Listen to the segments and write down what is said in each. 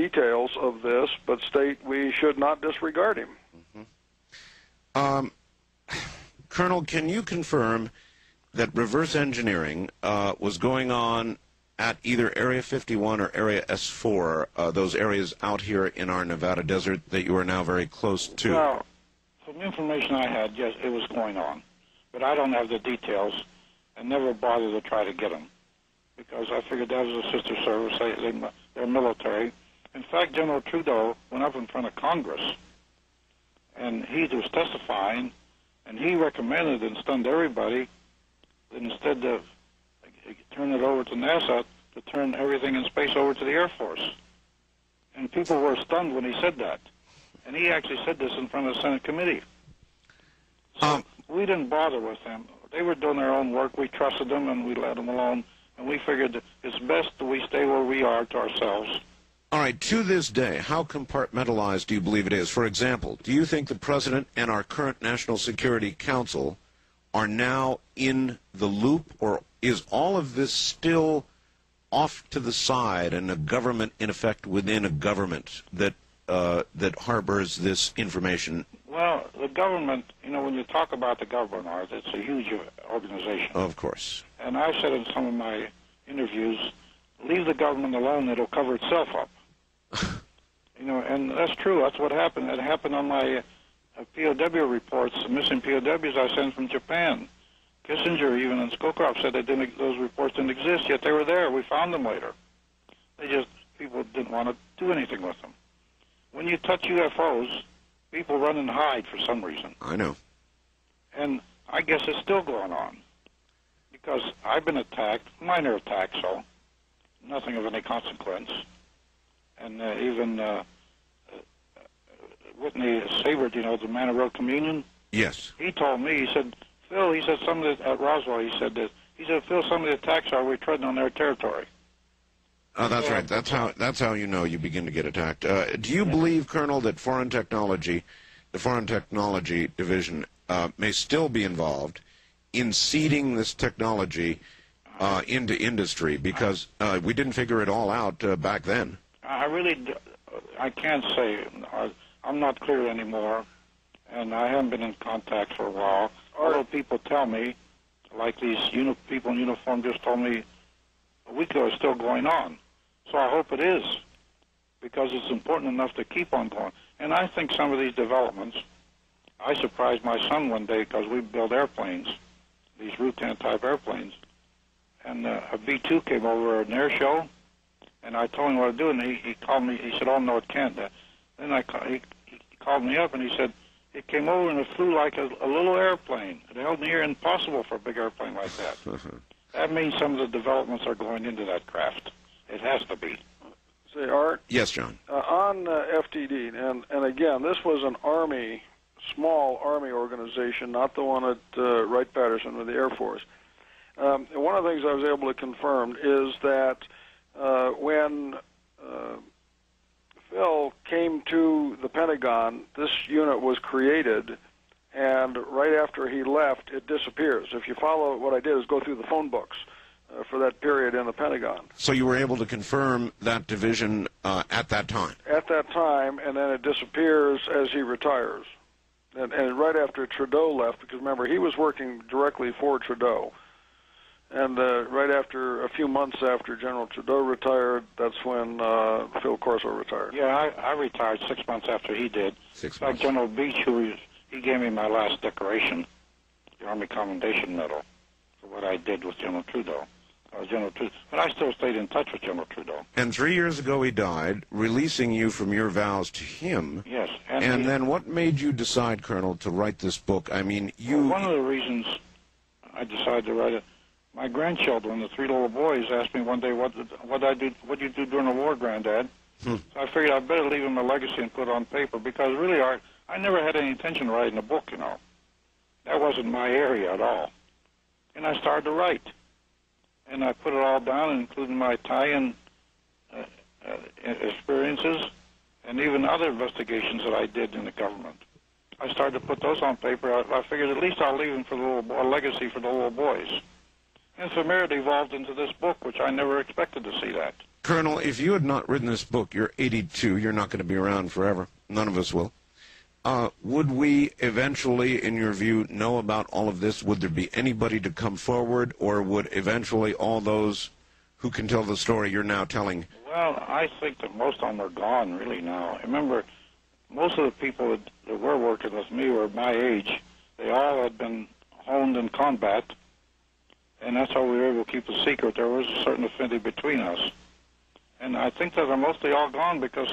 details of this, but state we should not disregard him. Colonel, can you confirm that reverse engineering was going on at either Area 51 or Area S4, those areas out here in our Nevada desert that you are now very close to? Well, from the information I had, yes, it was going on. But I don't have the details and never bothered to try to get them because I figured that was a sister service. They're military. In fact, General Trudeau went up in front of Congress, and he was testifying, and he recommended and stunned everybody that instead of turn it over to NASA, to turn everything in space over to the Air Force. And people were stunned when he said that. And he actually said this in front of the Senate committee. So we didn't bother with them. They were doing their own work. We trusted them, and we let them alone. And we figured that it's best that we stay where we are to ourselves. All right, to this day, how compartmentalized do you believe it is? For example, do you think the President and our current National Security Council are now in the loop, or is all of this still off to the side and a government, in effect, within a government that harbors this information? Well, the government, you know, when you talk about the government, it's a huge organization. Of course. And I've said in some of my interviews, leave the government alone, it'll cover itself up. You know, and that's true. That's what happened. It happened on my POW reports, the missing POWs I sent from Japan. Kissinger even and Scowcroft said those reports didn't exist, yet they were there. We found them later. People didn't want to do anything with them. When you touch UFOs, people run and hide for some reason. I know. And I guess it's still going on. Because I've been attacked, minor attacks, so nothing of any consequence. And even Whitney Sabert, you know, the man who wrote Communion? Yes. He told me, he said, Phil, he said some of the, at Roswell, he said Phil, some of the attacks are we're treading on their territory. Oh, that's right. That's how you know you begin to get attacked. Do you believe, Colonel, that the Foreign Technology Division may still be involved in seeding this technology into industry? Because we didn't figure it all out back then. I can't say. I'm not clear anymore, and I haven't been in contact for a while. Although people tell me, like these people in uniform just told me a week ago, it's still going on. So I hope it is, because it's important enough to keep on going. And I think some of these developments, I surprised my son one day because we build airplanes, these Route-10 type airplanes, and a B-2 came over an air show, and I told him what to do, and he called me. He said, "Oh no, it can't." Then he called me up, and he said, "It came over and it flew like a little airplane. It held near impossible for a big airplane like that." That means some of the developments are going into that craft. It has to be. Say, Art? Yes, John. On FTD, and again, this was an Army, small Army organization, not the one at Wright-Patterson with the Air Force. One of the things I was able to confirm is that when Phil came to the Pentagon, this unit was created, and right after he left, it disappears. If you follow, what I did is go through the phone books for that period in the Pentagon. So you were able to confirm that division at that time? At that time, and then it disappears as he retires. And right after Trudeau left, because remember, he was working directly for Trudeau. And right after, a few months after General Trudeau retired, that's when Phil Corso retired. Yeah, I retired 6 months after he did. 6 months. Like General Beach, he gave me my last decoration, the Army Commendation Medal, for what I did with General Trudeau. But I still stayed in touch with General Trudeau. And 3 years ago he died, releasing you from your vows to him. Yes. And then what made you decide, Colonel, to write this book? I mean, Well, one of the reasons I decided to write it, my grandchildren, the 3 little boys, asked me one day, what did you do during the war, Granddad? So I figured I'd better leave them a legacy and put it on paper, because really I never had any intention of writing a book, you know. That wasn't my area at all. And I started to write. And I put it all down, including my tie-in experiences and even other investigations that I did in the government. I started to put those on paper. I figured at least I'll leave them for a legacy for the little boys. And from there it evolved into this book, which I never expected to see that. Colonel, if you had not written this book, you're 82, you're not going to be around forever. None of us will. Would we eventually, in your view, know about all of this? Would there be anybody to come forward, or would eventually all those who can tell the story you're now telling? Well, I think that most of them are gone, really, now. Remember, most of the people that were working with me were my age. They all had been honed in combat, and that's how we were able to keep a secret. There was a certain affinity between us. And I think that they're mostly all gone because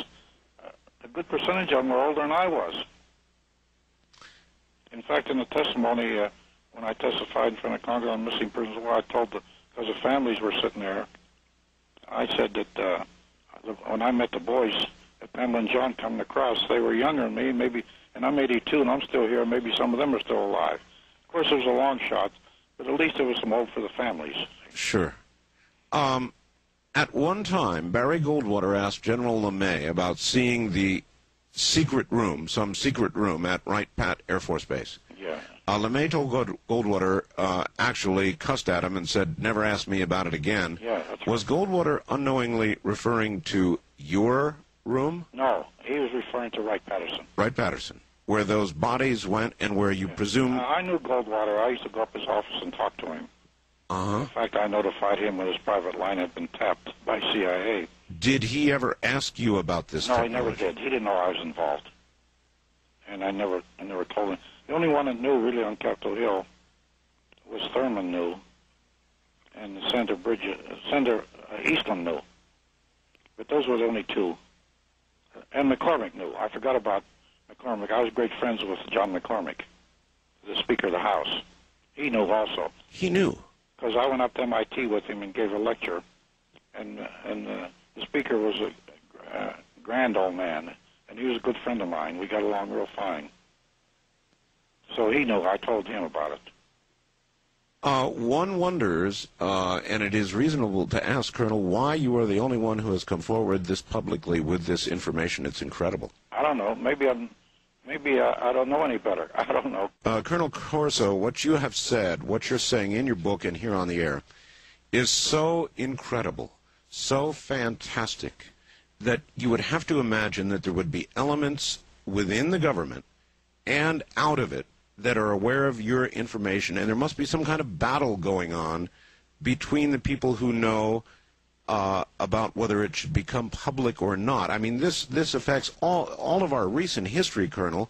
a good percentage of them are older than I was. In fact, in the testimony, when I testified in front of Congress on missing persons, I told because the families were sitting there, I said that when I met the boys, Pamela and John coming across, they were younger than me, maybe, and I'm 82 and I'm still here. Maybe some of them are still alive. Of course, it was a long shot, but at least there was some hope for the families. Sure. At one time, Barry Goldwater asked General LeMay about seeing the secret room, some secret room at Wright-Patt Air Force Base. Yeah. LeMay told Goldwater, actually cussed at him and said, never ask me about it again. Yeah, that's right. Was Goldwater unknowingly referring to your room? No, he was referring to Wright-Patterson. Wright-Patterson, where those bodies went and where you presume... I knew Goldwater. I used to go up his office and talk to him. In fact, I notified him when his private line had been tapped by CIA. Did he ever ask you about this No, technology? he never did. He didn't know I was involved. And I never told him. The only one that knew really on Capitol Hill was Thurman knew, and Senator Eastland knew. But those were the only two. And McCormick knew. I forgot about McCormick. I was great friends with John McCormick, the Speaker of the House. He knew also. He knew. Because I went up to MIT with him and gave a lecture, and the speaker was a grand old man, and he was a good friend of mine. We got along real fine. So he knew. I told him about it. One wonders, and it is reasonable to ask, Colonel, why you are the only one who has come forward this publicly with this information. It's incredible. I don't know. Maybe I don't know any better. I don't know. Colonel Corso, what you have said, what you're saying in your book and here on the air, is so incredible, so fantastic, that you would have to imagine that there would be elements within the government and out of it that are aware of your information, and there must be some kind of battle going on between the people who know about whether it should become public or not. I mean, this affects all of our recent history, Colonel.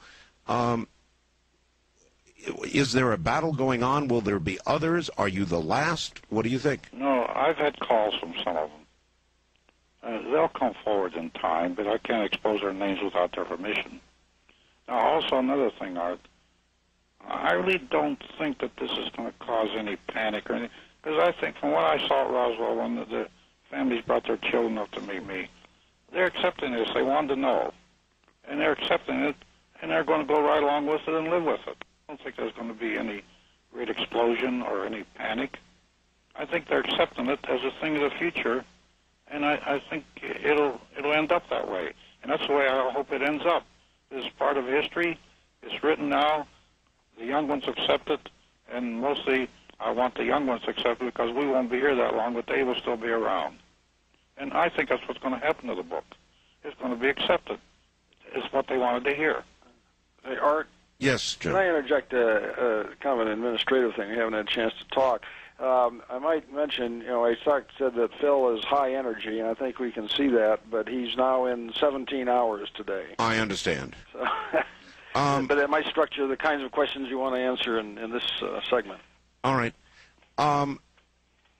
Is there a battle going on? Will there be others? Are you the last? What do you think? No, I've had calls from some of them. They'll come forward in time, but I can't expose their names without their permission. Now, also another thing, Art, I really don't think that this is going to cause any panic or anything, because I think from what I saw at Roswell when the families brought their children up to meet me, they're accepting this. They wanted to know, and they're accepting it, and they're going to go right along with it and live with it. I don't think there's going to be any great explosion or any panic. I think they're accepting it as a thing of the future, and I think it'll end up that way. And that's the way I hope it ends up. This is part of history. It's written now. The young ones accept it, and mostly I want the young ones to accept it because we won't be here that long, but they will still be around. And I think that's what's going to happen to the book. It's going to be accepted. It's what they wanted to hear. Hey, Art? Yes, Jim. Can I interject kind of an administrative thing? I haven't had a chance to talk. I might mention, I said that Phil is high energy, and I think we can see that, but he's now in 17 hours today. I understand. So, but it might structure the kinds of questions you want to answer in this segment. All right.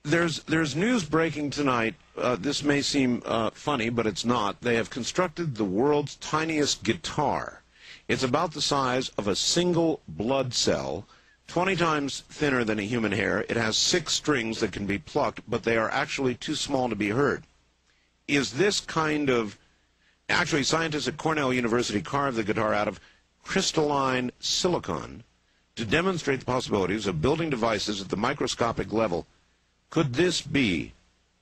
There's news breaking tonight. This may seem funny, but it's not. They have constructed the world's tiniest guitar. It's about the size of a single blood cell, 20 times thinner than a human hair. It has 6 strings that can be plucked, but they are actually too small to be heard. Is this kind of... Actually, scientists at Cornell University carved the guitar out of crystalline silicon to demonstrate the possibilities of building devices at the microscopic level. Could this be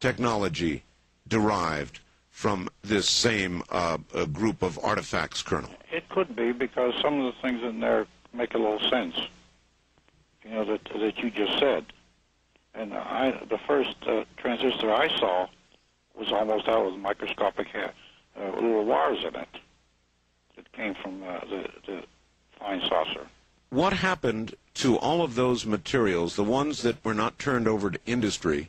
technology derived from this same group of artifacts, Colonel? It could be, because some of the things in there make a little sense, that you just said. And the first transistor I saw was almost out with microscopic little wires in it. It came from the flying saucer. What happened to all of those materials, the ones that were not turned over to industry,